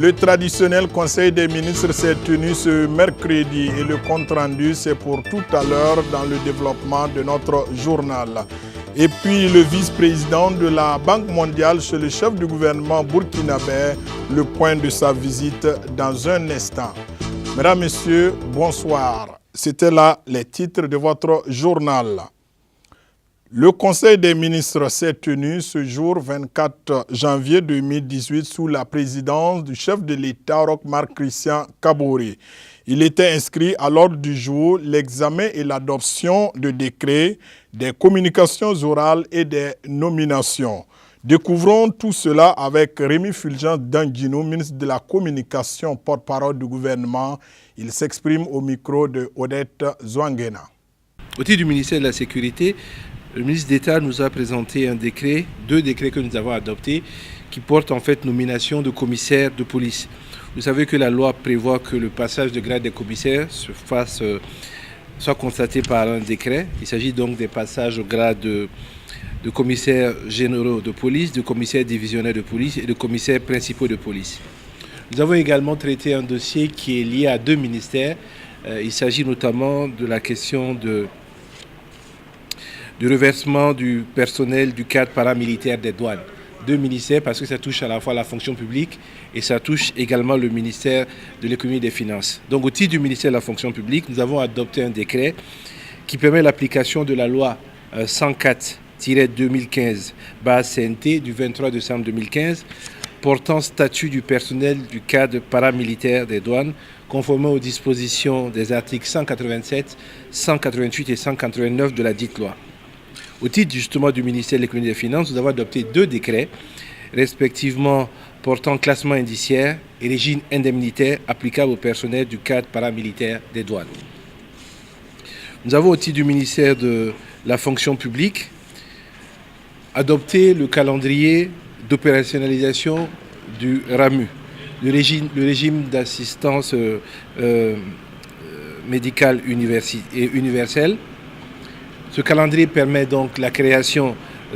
Le traditionnel conseil des ministres s'est tenu ce mercredi et le compte-rendu c'est pour tout à l'heure dans le développement de notre journal. Et puis le vice-président de la Banque mondiale chez le chef du gouvernement burkinabé, le point de sa visite dans un instant. Mesdames, Messieurs, bonsoir. C'était là les titres de votre journal. Le Conseil des ministres s'est tenu ce jour 24 janvier 2018 sous la présidence du chef de l'État, Roch-Marc Christian Kaboré. Il était inscrit à l'ordre du jour l'examen et l'adoption de décrets, des communications orales et des nominations. Découvrons tout cela avec Rémi Fulgence Danguino, ministre de la Communication, porte-parole du gouvernement. Il s'exprime au micro de Odette Zouangena. Au titre du ministère de la Sécurité, le ministre d'État nous a présenté un décret, 2 décrets que nous avons adoptés, qui portent en fait nomination de commissaires de police. Vous savez que la loi prévoit que le passage de grade des commissaires soit constaté par un décret. Il s'agit donc des passages au grade de commissaires généraux de police, de commissaires divisionnaires de police et de commissaires principaux de police. Nous avons également traité un dossier qui est lié à 2 ministères. Il s'agit notamment de la question du reversement du personnel du cadre paramilitaire des douanes. 2 ministères parce que ça touche à la fois la fonction publique et ça touche également le ministère de l'économie et des finances. Donc au titre du ministère de la fonction publique, nous avons adopté un décret qui permet l'application de la loi 104-2015-CNT du 23 décembre 2015 portant statut du personnel du cadre paramilitaire des douanes conformément aux dispositions des articles 187, 188 et 189 de la dite loi. Au titre justement du ministère de l'économie et des finances, nous avons adopté 2 décrets, respectivement portant classement indiciaire et régime indemnitaire applicable au personnel du cadre paramilitaire des douanes. Nous avons au titre du ministère de la fonction publique adopté le calendrier d'opérationnalisation du RAMU, le régime d'assistance médicale universelle. Ce calendrier permet donc la création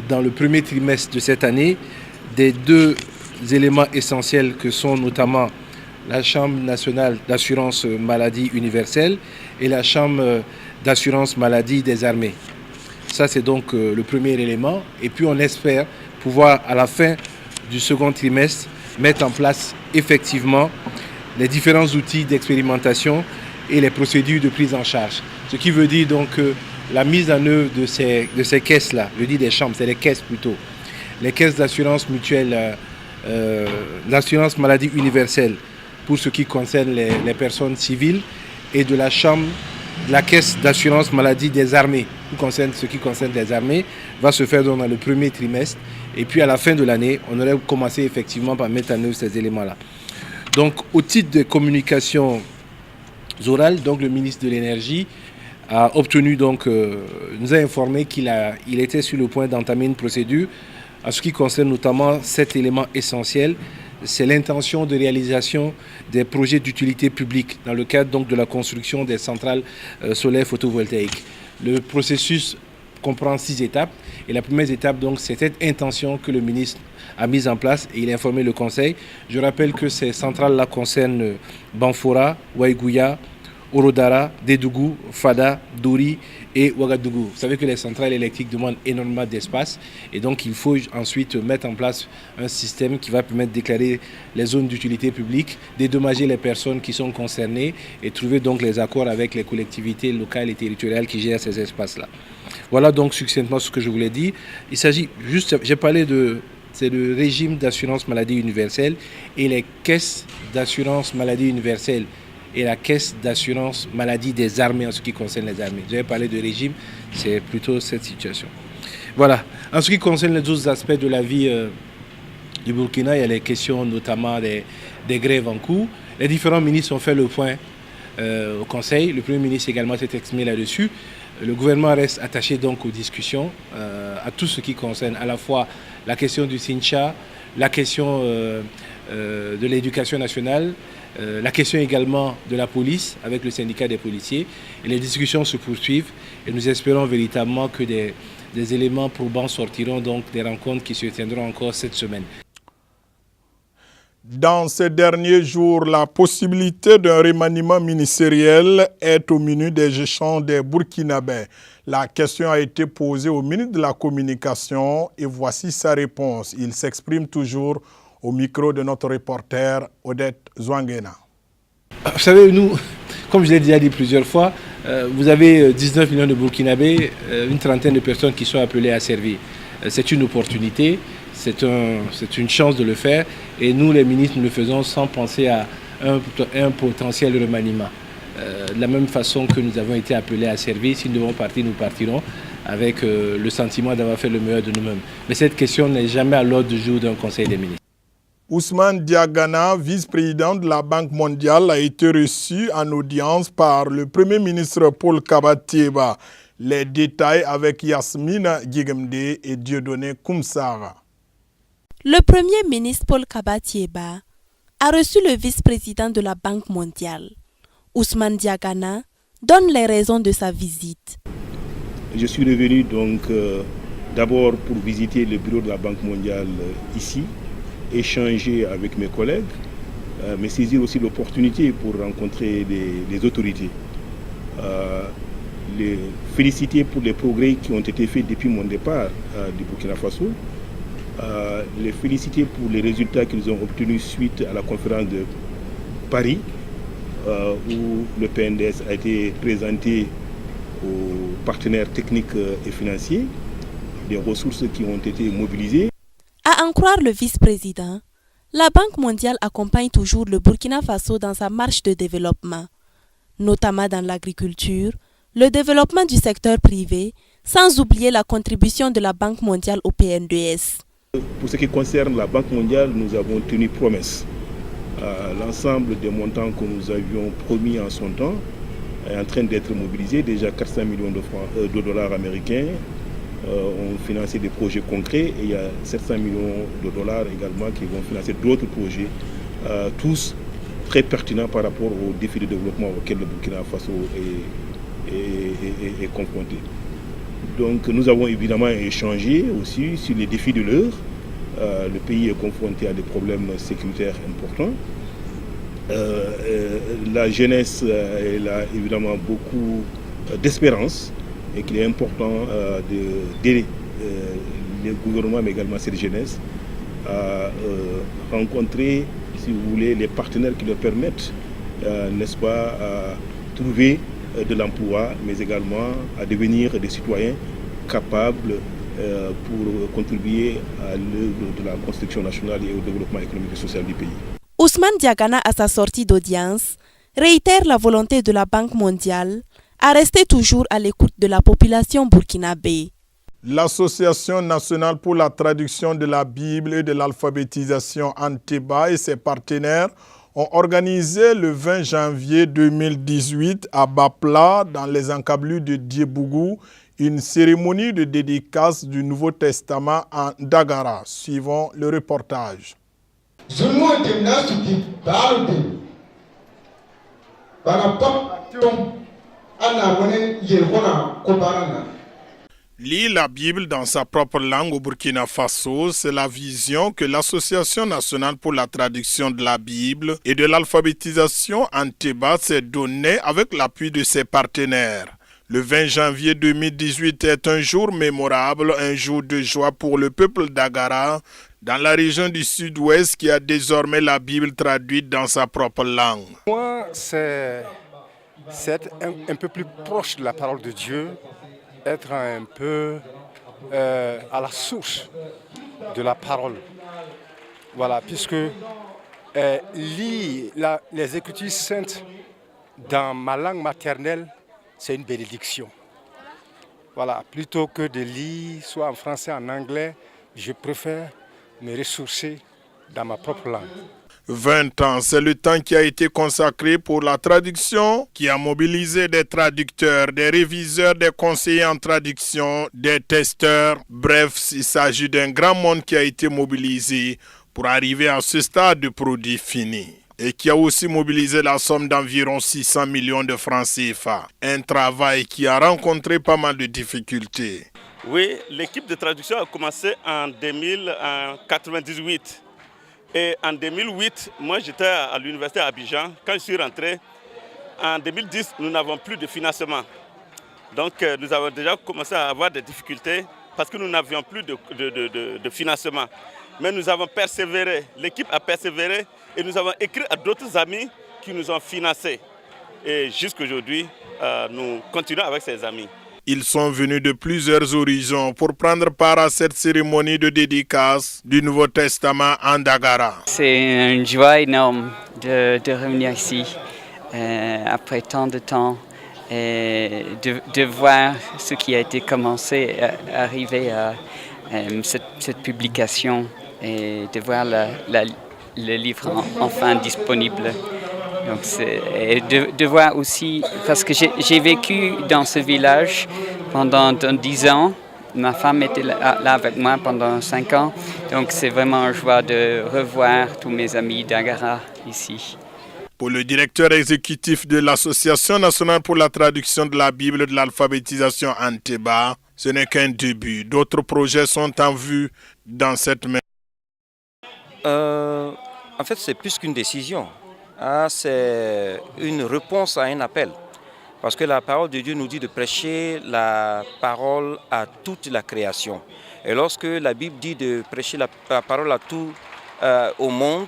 dans le premier trimestre de cette année des 2 éléments essentiels que sont notamment la Chambre nationale d'assurance maladie universelle et la Chambre d'assurance maladie des armées. Ça c'est donc le premier élément et puis on espère pouvoir à la fin du second trimestre mettre en place effectivement les différents outils d'expérimentation et les procédures de prise en charge. Ce qui veut dire donc que la mise en œuvre de ces caisses-là, je dis des chambres, c'est les caisses plutôt, les caisses d'assurance mutuelle, l'assurance maladie universelle pour ce qui concerne les personnes civiles et de la caisse d'assurance maladie des armées, pour ce qui concerne les armées, va se faire donc dans le premier trimestre. Et puis à la fin de l'année, on aurait commencé effectivement par mettre en œuvre ces éléments-là. Donc au titre des communications orales, donc le ministre de l'Énergie a obtenu nous a informé qu'il était sur le point d'entamer une procédure en ce qui concerne notamment 7 éléments essentiels. C'est l'intention de réalisation des projets d'utilité publique dans le cadre donc de la construction des centrales solaires photovoltaïques. Le processus comprend 6 étapes et la première étape donc c'est cette intention que le ministre a mise en place et il a informé le Conseil. Je rappelle que ces centrales-là concernent Banfora, Waïgouya, Orodara, Dédougou, Fada, Douri et Ouagadougou. Vous savez que les centrales électriques demandent énormément d'espace et donc il faut ensuite mettre en place un système qui va permettre de déclarer les zones d'utilité publique, dédommager les personnes qui sont concernées et trouver donc les accords avec les collectivités locales et territoriales qui gèrent ces espaces-là. Voilà donc succinctement ce que je voulais dire. Il s'agit juste, j'ai parlé c'est le régime d'assurance maladie universelle et les caisses d'assurance maladie universelle et la caisse d'assurance maladie des armées en ce qui concerne les armées. J'avais parlé de régime, c'est plutôt cette situation. Voilà. En ce qui concerne les autres aspects de la vie du Burkina, il y a les questions notamment des grèves en cours. Les différents ministres ont fait le point au Conseil. Le Premier ministre également s'est exprimé là-dessus. Le gouvernement reste attaché donc aux discussions, à tout ce qui concerne à la fois la question du Sincha, la question de l'éducation nationale, la question également de la police avec le syndicat des policiers. Et les discussions se poursuivent et nous espérons véritablement que des éléments probants sortiront donc des rencontres qui se tiendront encore cette semaine. Dans ces derniers jours, la possibilité d'un remaniement ministériel est au menu des échanges des Burkinabés. La question a été posée au ministre de la Communication et voici sa réponse. Il s'exprime toujours au micro de notre reporter Odette Zouangena. Vous savez, nous, comme je l'ai déjà dit plusieurs fois, vous avez 19 millions de Burkinabés, une trentaine de personnes qui sont appelées à servir. C'est une opportunité, c'est une chance de le faire et nous, les ministres, nous le faisons sans penser à un potentiel remaniement. De la même façon que nous avons été appelés à servir, si nous devons partir, nous partirons avec le sentiment d'avoir fait le meilleur de nous-mêmes. Mais cette question n'est jamais à l'ordre du jour d'un conseil des ministres. Ousmane Diagana, vice-président de la Banque mondiale, a été reçu en audience par le Premier ministre Paul Kabatieba. Les détails avec Yasmina Djigemde et Dieudonné Koumsara. Le Premier ministre Paul Kabatieba a reçu le vice-président de la Banque mondiale. Ousmane Diagana donne les raisons de sa visite. Je suis revenu donc d'abord pour visiter le bureau de la Banque mondiale ici, échanger avec mes collègues, mais saisir aussi l'opportunité pour rencontrer les autorités. Les féliciter pour les progrès qui ont été faits depuis mon départ du Burkina Faso. Les féliciter pour les résultats qu'ils ont obtenus suite à la conférence de Paris, où le PNDS a été présenté aux partenaires techniques et financiers, des ressources qui ont été mobilisées. À en croire le vice-président, la Banque mondiale accompagne toujours le Burkina Faso dans sa marche de développement, notamment dans l'agriculture, le développement du secteur privé, sans oublier la contribution de la Banque mondiale au PNDS. Pour ce qui concerne la Banque mondiale, nous avons tenu promesse. L'ensemble des montants que nous avions promis en son temps est en train d'être mobilisé. Déjà 400 millions de dollars américains ont financé des projets concrets et il y a 700 millions de dollars également qui vont financer d'autres projets, tous très pertinents par rapport aux défis de développement auxquels le Burkina Faso est confronté. Donc nous avons évidemment échangé aussi sur les défis de l'heure. Le pays est confronté à des problèmes sécuritaires importants. La jeunesse elle a évidemment beaucoup d'espérance et qu'il est important d'aider le gouvernement mais également cette jeunesse à rencontrer, si vous voulez, les partenaires qui leur permettent, n'est-ce pas, à trouver de l'emploi, mais également à devenir des citoyens capables pour contribuer à l'œuvre de la construction nationale et au développement économique et social du pays. Ousmane Diagana, à sa sortie d'audience, réitère la volonté de la Banque mondiale à rester toujours à l'écoute de la population burkinabé. L'Association nationale pour la traduction de la Bible et de l'alphabétisation Anteba et ses partenaires ont organisé le 20 janvier 2018 à Bapla, dans les encablures de Diebougou, une cérémonie de dédicace du Nouveau Testament en Dagara. Suivons le reportage. Lire la Bible dans sa propre langue au Burkina Faso, c'est la vision que l'Association nationale pour la traduction de la Bible et de l'alphabétisation Anteba s'est donnée avec l'appui de ses partenaires. Le 20 janvier 2018 est un jour mémorable, un jour de joie pour le peuple d'Agara, dans la région du sud-ouest qui a désormais la Bible traduite dans sa propre langue. Moi, c'est être un peu plus proche de la parole de Dieu, être un peu à la source de la parole. Voilà, puisque lire les Écritures saintes dans ma langue maternelle, c'est une bénédiction. Voilà, plutôt que de lire soit en français, en anglais, je préfère me ressourcer dans ma propre langue. 20 ans, c'est le temps qui a été consacré pour la traduction, qui a mobilisé des traducteurs, des réviseurs, des conseillers en traduction, des testeurs. Bref, il s'agit d'un grand monde qui a été mobilisé pour arriver à ce stade de produit fini. Et qui a aussi mobilisé la somme d'environ 600 millions de francs CFA. Un travail qui a rencontré pas mal de difficultés. Oui, l'équipe de traduction a commencé en 1998. Et en 2008, moi j'étais à l'université à Abidjan. Quand je suis rentré, en 2010, nous n'avons plus de financement. Donc nous avons déjà commencé à avoir des difficultés parce que nous n'avions plus de financement. Mais nous avons persévéré, l'équipe a persévéré et nous avons écrit à d'autres amis qui nous ont financés. Et jusqu'à aujourd'hui, nous continuons avec ces amis. Ils sont venus de plusieurs horizons pour prendre part à cette cérémonie de dédicace du Nouveau Testament en Dagara. C'est une joie énorme de revenir ici après tant de temps et de voir ce qui a été commencé, arriver à cette publication et de voir le livre enfin disponible. Donc et de voir aussi, parce que j'ai vécu dans ce village pendant 10 ans, ma femme était là avec moi pendant 5 ans, donc c'est vraiment une joie de revoir tous mes amis d'Agara ici. Pour le directeur exécutif de l'Association nationale pour la traduction de la Bible de l'alphabétisation Anteba, ce n'est qu'un début. D'autres projets sont en vue dans cette même. En fait, c'est plus qu'une décision. C'est une réponse à un appel. Parce que la parole de Dieu nous dit de prêcher la parole à toute la création. Et lorsque la Bible dit de prêcher la parole à tout au monde,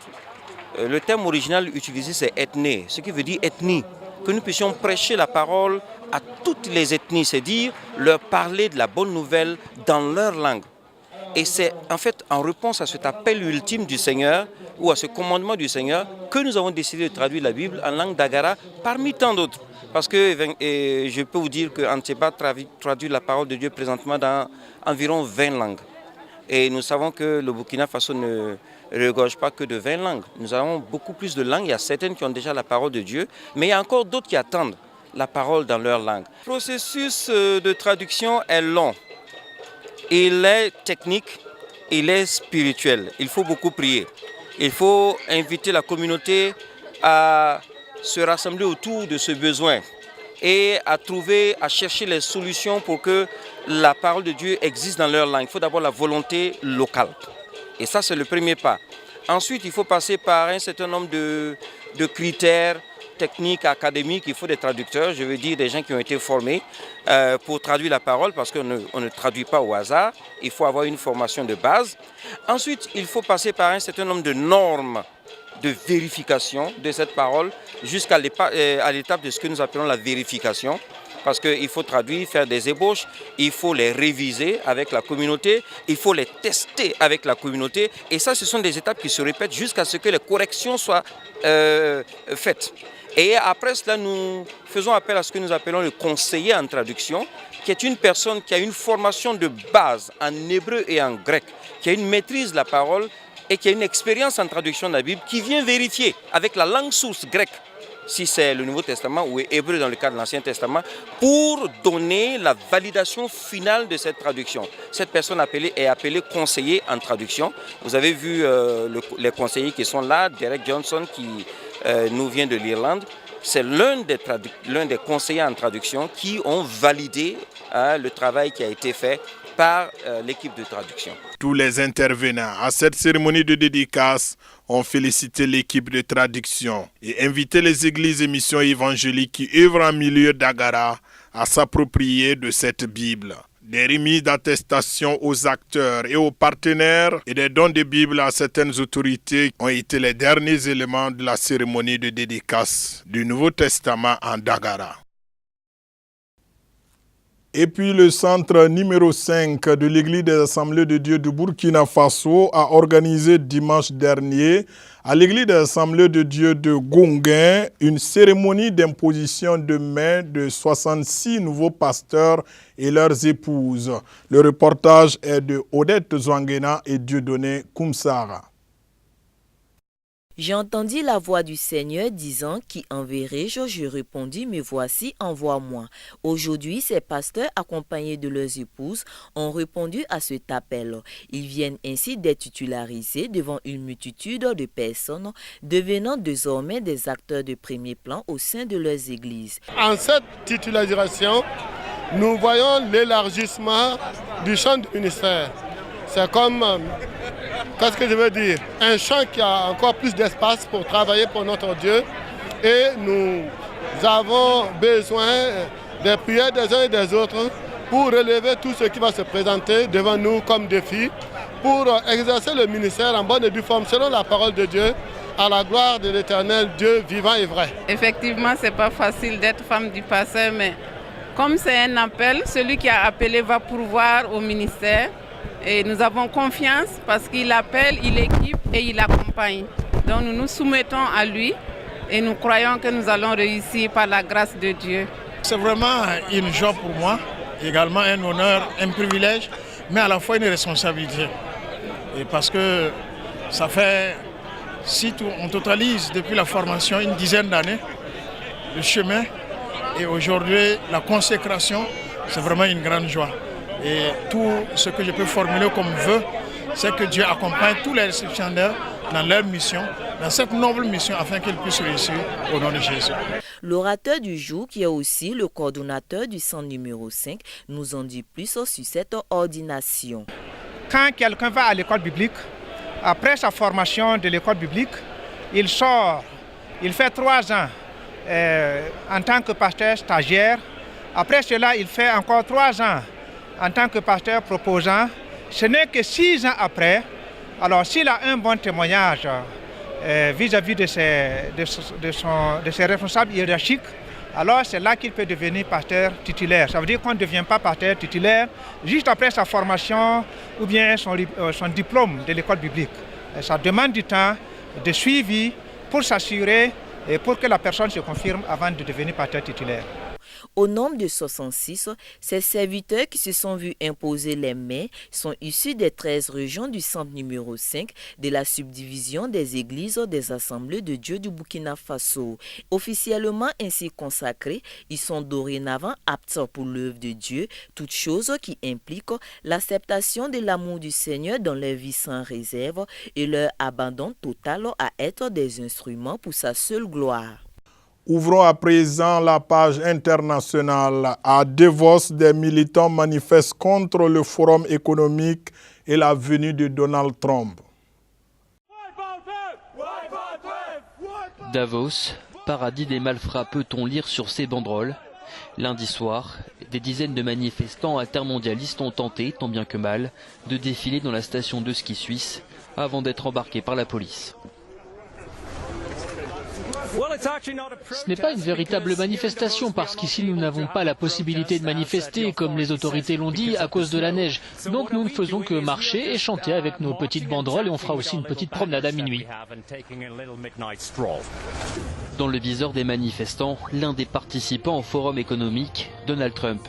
le terme original utilisé c'est ethné, ce qui veut dire ethnie. Que nous puissions prêcher la parole à toutes les ethnies, c'est-à-dire leur parler de la bonne nouvelle dans leur langue. Et c'est en fait en réponse à cet appel ultime du Seigneur ou à ce commandement du Seigneur que nous avons décidé de traduire la Bible en langue d'Agara parmi tant d'autres. Parce que je peux vous dire qu'Anteba traduit la parole de Dieu présentement dans environ 20 langues. Et nous savons que le Burkina Faso ne regorge pas que de 20 langues. Nous avons beaucoup plus de langues. Il y a certaines qui ont déjà la parole de Dieu, mais il y a encore d'autres qui attendent la parole dans leur langue. Le processus de traduction est long. Il est technique, il est spirituel. Il faut beaucoup prier. Il faut inviter la communauté à se rassembler autour de ce besoin et à chercher les solutions pour que la parole de Dieu existe dans leur langue. Il faut d'abord la volonté locale. Et ça, c'est le premier pas. Ensuite, il faut passer par un certain nombre de critères techniques, académiques. Il faut des traducteurs, je veux dire des gens qui ont été formés pour traduire la parole, parce qu'on ne traduit pas au hasard. Il faut avoir une formation de base. Ensuite, il faut passer par un certain nombre de normes de vérification de cette parole jusqu'à l'étape de ce que nous appelons la vérification. Parce qu'il faut traduire, faire des ébauches, il faut les réviser avec la communauté, il faut les tester avec la communauté. Et ça, ce sont des étapes qui se répètent jusqu'à ce que les corrections soient faites. Et après cela, nous faisons appel à ce que nous appelons le conseiller en traduction, qui est une personne qui a une formation de base en hébreu et en grec, qui a une maîtrise de la parole et qui a une expérience en traduction de la Bible, qui vient vérifier avec la langue source grecque, si c'est le Nouveau Testament ou hébreu dans le cas de l'Ancien Testament, pour donner la validation finale de cette traduction. Cette personne est appelée conseiller en traduction. Vous avez vu les conseillers qui sont là, Derek Johnson qui nous vient de l'Irlande. C'est l'un des conseillers en traduction qui ont validé le travail qui a été fait par l'équipe de traduction. Tous les intervenants à cette cérémonie de dédicace ont félicité l'équipe de traduction et invité les églises et missions évangéliques qui œuvrent en milieu d'Agara à s'approprier de cette Bible. Des remises d'attestation aux acteurs et aux partenaires et des dons de Bible à certaines autorités ont été les derniers éléments de la cérémonie de dédicace du Nouveau Testament en Dagara. Et puis le centre numéro 5 de l'Église des Assemblées de Dieu du Burkina Faso a organisé dimanche dernier à l'Église des Assemblées de Dieu de Gonguin une cérémonie d'imposition de main de 66 nouveaux pasteurs et leurs épouses. Le reportage est de Odette Zouangena et Dieudonné Koumsara. J'ai entendu la voix du Seigneur disant « Qui enverrai-je » Je répondis « Me voici, envoie-moi ». Aujourd'hui, ces pasteurs accompagnés de leurs épouses ont répondu à cet appel. Ils viennent ainsi d'être titularisés devant une multitude de personnes, devenant désormais des acteurs de premier plan au sein de leurs églises. En cette titularisation, nous voyons l'élargissement du champ du ministère. C'est comme qu'est-ce que je veux dire? Un champ qui a encore plus d'espace pour travailler pour notre Dieu. Et nous avons besoin des prières des uns et des autres pour relever tout ce qui va se présenter devant nous comme défi, pour exercer le ministère en bonne et due forme selon la parole de Dieu, à la gloire de l'Éternel Dieu vivant et vrai. Effectivement, ce n'est pas facile d'être femme du pasteur, mais comme c'est un appel, celui qui a appelé va pourvoir au ministère. Et nous avons confiance parce qu'il appelle, il équipe et il accompagne. Donc nous nous soumettons à lui et nous croyons que nous allons réussir par la grâce de Dieu. C'est vraiment une joie pour moi, également un honneur, un privilège, mais à la fois une responsabilité. Et parce que ça fait, si on totalise depuis la formation une dizaine d'années, le chemin et aujourd'hui la consécration, c'est vraiment une grande joie. Et tout ce que je peux formuler comme vœu, c'est que Dieu accompagne tous les réceptionnaires dans leur mission, dans cette noble mission, afin qu'ils puissent réussir au nom de Jésus. L'orateur du jour, qui est aussi le coordonnateur du centre numéro 5, nous en dit plus sur cette ordination. Quand quelqu'un va à l'école biblique, après sa formation de l'école biblique, il sort, il fait 3 ans en tant que pasteur stagiaire. Après cela, il fait encore 3 ans en tant que pasteur proposant. Ce n'est que 6 ans après, alors s'il a un bon témoignage vis-à-vis de ses responsables hiérarchiques, alors c'est là qu'il peut devenir pasteur titulaire. Ça veut dire qu'on ne devient pas pasteur titulaire juste après sa formation ou bien son diplôme de l'école biblique. Et ça demande du temps de suivi pour s'assurer et pour que la personne se confirme avant de devenir pasteur titulaire. Au nombre de 66, ces serviteurs qui se sont vus imposer les mains sont issus des 13 régions du centre numéro 5 de la subdivision des églises des Assemblées de Dieu du Burkina Faso. Officiellement ainsi consacrés, ils sont dorénavant aptes pour l'œuvre de Dieu, toute chose qui implique l'acceptation de l'amour du Seigneur dans leur vie sans réserve et leur abandon total à être des instruments pour sa seule gloire. Ouvrons à présent la page internationale. À Davos, des militants manifestent contre le forum économique et la venue de Donald Trump. Davos, paradis des malfrats, peut-on lire sur ces banderoles. Lundi soir, des dizaines de manifestants altermondialistes ont tenté, tant bien que mal, de défiler dans la station de ski suisse avant d'être embarqués par la police. Ce n'est pas une véritable manifestation parce qu'ici nous n'avons pas la possibilité de manifester comme les autorités l'ont dit à cause de la neige. Donc nous ne faisons que marcher et chanter avec nos petites banderoles et on fera aussi une petite promenade à minuit. Dans le viseur des manifestants, l'un des participants au forum économique, Donald Trump.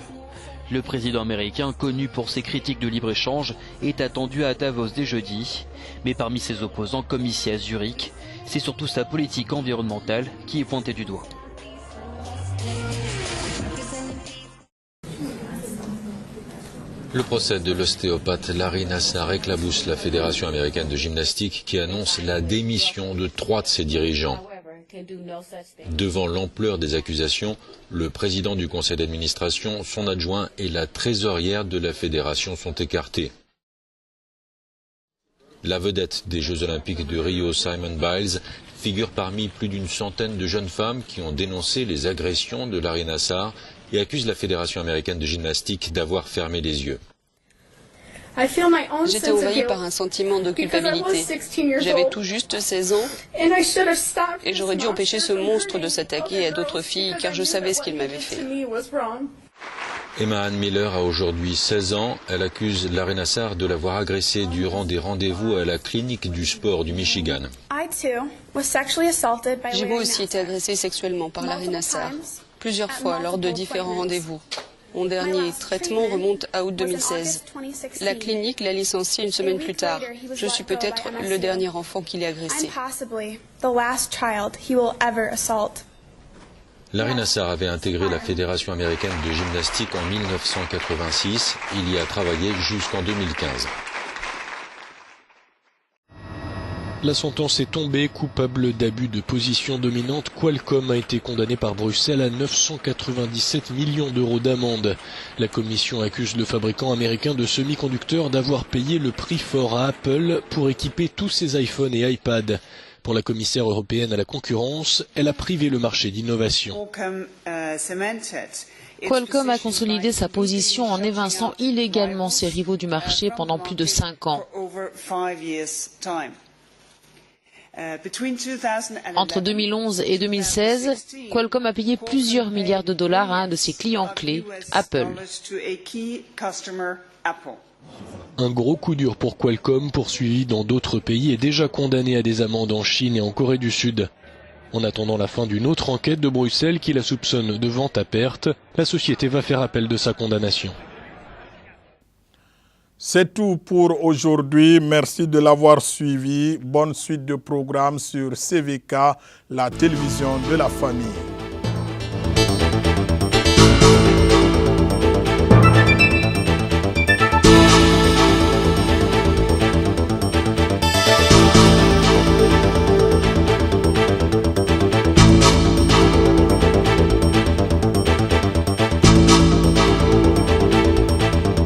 Le président américain, connu pour ses critiques de libre-échange, est attendu à Davos dès jeudi. Mais parmi ses opposants, comme ici à Zurich, c'est surtout sa politique environnementale qui est pointée du doigt. Le procès de l'ostéopathe Larry Nassar éclabousse la Fédération américaine de gymnastique qui annonce la démission de 3 de ses dirigeants. Devant l'ampleur des accusations, le président du conseil d'administration, son adjoint et la trésorière de la fédération sont écartés. La vedette des Jeux Olympiques de Rio, Simone Biles, figure parmi plus d'une centaine de jeunes femmes qui ont dénoncé les agressions de Larry Nassar et accusent la Fédération américaine de gymnastique d'avoir fermé les yeux. J'étais envahie par un sentiment de culpabilité. J'avais tout juste 16 ans et j'aurais dû empêcher ce monstre de s'attaquer à d'autres filles car je savais ce qu'il m'avait fait. Emma Ann Miller a aujourd'hui 16 ans. Elle accuse Larry Nassar de l'avoir agressée durant des rendez-vous à la clinique du sport du Michigan. J'ai moi aussi été agressée sexuellement par Larry Nassar, plusieurs fois lors de différents rendez-vous. Mon dernier traitement remonte à août 2016. La clinique l'a licencié une semaine plus tard. Je suis peut-être le dernier enfant qu'il ait agressé. Larry Nassar avait intégré la Fédération américaine de gymnastique en 1986. Il y a travaillé jusqu'en 2015. La sentence est tombée. Coupable d'abus de position dominante, Qualcomm a été condamné par Bruxelles à 997 millions d'euros d'amende. La commission accuse le fabricant américain de semi-conducteurs d'avoir payé le prix fort à Apple pour équiper tous ses iPhones et iPads. Pour la commissaire européenne à la concurrence, elle a privé le marché d'innovation. Qualcomm a consolidé sa position en évinçant illégalement ses rivaux du marché pendant plus de 5 ans. Entre 2011 et 2016, Qualcomm a payé plusieurs milliards de dollars à un de ses clients clés, Apple. Un gros coup dur pour Qualcomm, poursuivi dans d'autres pays et déjà condamné à des amendes en Chine et en Corée du Sud. En attendant la fin d'une autre enquête de Bruxelles qui la soupçonne de vente à perte, la société va faire appel de sa condamnation. C'est tout pour aujourd'hui. Merci de l'avoir suivi. Bonne suite de programmes sur CVK, la télévision de la famille.